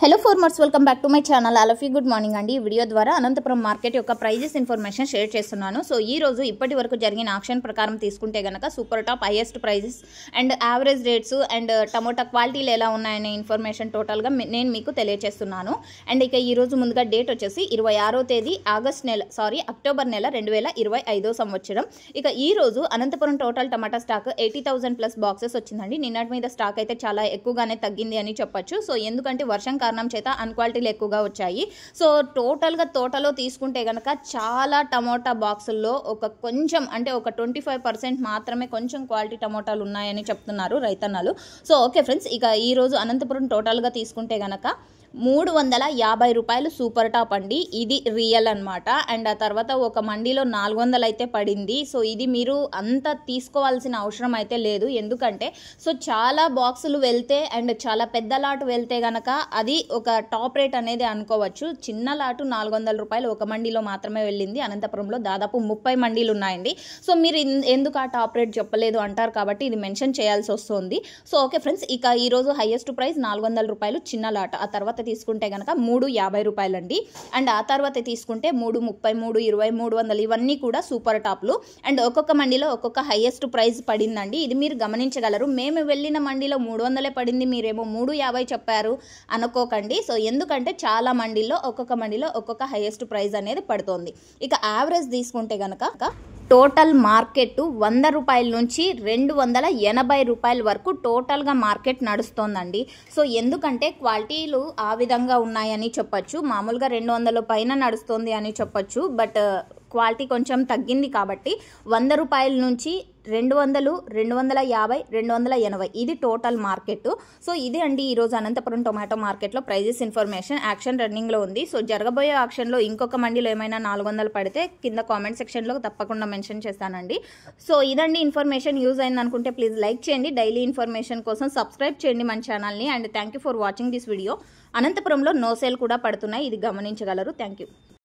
Hello farmers, welcome back to my channel. All of you good morning అండి. ఈ video ద్వారా Anantapur market యొక్క prices information share చేస్తున్నాను. So ఈ రోజు ఇప్పటి వరకు జరిగిన ఆక్షన్ ప్రకారం తీసుకుంటే గనక super top highest prices and average rates and tomato క్వాలిటీలు ఎలా ఉన్నాయనే ఇన్ఫర్మేషన్ టోటల్గా నేను మీకు తెలియజేస్తున్నాను. అండ్ ఇక ఈ రోజు ముందుగా డేట్ వచ్చేసి 26వ తేదీ అక్టోబర్ నెల 2025 సంవత్సరం. ఇక ఈ రోజు అనంతపురం టోటల్ టమాటా స్టాక్ 80,000 ప్లస్ బాక్సెస్ వచ్చిందండి. నిన్నటి మీద స్టాక్ అయితే చాలా ఎక్కువగానే తగ్గింది అని చెప్పొచ్చు. సో ఎందుకంటే వర్షం కారణం చేత అన్క్వాలిటీలు ఎక్కువగా వచ్చాయి. సో టోటల్గా తోటలో తీసుకుంటే కనుక చాలా టమోటా బాక్సుల్లో కొంచెం అంటే ఒక 25% మాత్రమే కొంచెం క్వాలిటీ టమోటాలు ఉన్నాయని చెప్తున్నారు రైతన్నలు. సో ఓకే ఫ్రెండ్స్, ఇక ఈరోజు అనంతపురం టోటల్గా తీసుకుంటే కనుక 350 రూపాయలు సూపర్ టాప్ అండి. ఇది రియల్ అనమాట. అండ్ ఆ తర్వాత ఒక మండీలో 400 అయితే పడింది. సో ఇది మీరు అంత తీసుకోవాల్సిన అవసరం అయితే లేదు. ఎందుకంటే సో చాలా బాక్సులు వెళ్తే అండ్ చాలా పెద్ద లాటు వెళ్తే గనక అది ఒక టాప్ రేట్ అనేది అనుకోవచ్చు. చిన్న లాటు 400 రూపాయలు ఒక మండీలో మాత్రమే వెళ్ళింది. అనంతపురంలో దాదాపు 30 మండీలు ఉన్నాయండి. సో మీరు ఎందుకు ఆ టాప్ రేట్ చెప్పలేదు అంటారు కాబట్టి ఇది మెన్షన్ చేయాల్సి వస్తుంది. సో ఓకే ఫ్రెండ్స్, ఇక ఈరోజు హైయెస్ట్ ప్రైస్ 400 రూపాయలు చిన్న లాట్. ఆ తర్వాత తీసుకుంటే కనుక 350 రూపాయలు అండి. అండ్ ఆ తర్వాత తీసుకుంటే 330, 320, 300 ఇవన్నీ కూడా సూపర్ టాప్లు. అండ్ ఒక్కొక్క మండీలో ఒక్కొక్క హైయెస్ట్ ప్రైస్ పడిందండి. ఇది మీరు గమనించగలరు. మేము వెళ్ళిన మండీలో 300 పడింది, మీరేమో 350 చెప్పారు అనుకోకండి. సో ఎందుకంటే చాలా మండీల్లో ఒక్కొక్క హైయెస్ట్ ప్రైస్ అనేది పడుతుంది. ఇక యావరేజ్ తీసుకుంటే కనుక టోటల్ మార్కెట్ 100 రూపాయల నుంచి 280 రూపాయల వరకు టోటల్గా మార్కెట్ నడుస్తోందండి. సో ఎందుకంటే క్వాలిటీలు ఆ విధంగా ఉన్నాయని చెప్పొచ్చు. మామూలుగా 200 పైన నడుస్తుంది అని చెప్పొచ్చు. బట్ క్వాలిటీ కొంచెం తగ్గింది కాబట్టి 100 రూపాయల నుంచి 200, 250, 280 ఇది టోటల్ మార్కెట్. సో ఇదే అండి ఈరోజు అనంతపురం టొమాటో మార్కెట్లో ప్రైజెస్ ఇన్ఫర్మేషన్. యాక్షన్ రన్నింగ్లో ఉంది. సో జరగబోయే యాక్షన్లో ఇంకొక మండీలో ఏమైనా 400 పడితే కింద కామెంట్ సెక్షన్లో తప్పకుండా మెన్షన్ చేస్తానండి. సో ఇదండి ఇన్ఫర్మేషన్. యూజ్ అయింది అనుకుంటే ప్లీజ్ లైక్ చేయండి. డైలీ ఇన్ఫర్మేషన్ కోసం సబ్స్క్రైబ్ చేయండి మన ఛానల్ని. And thank you for watching this video. అనంతపురంలో నో సేల్ కూడా పడుతున్నాయి, ఇది గమనించగలరు. Thank you.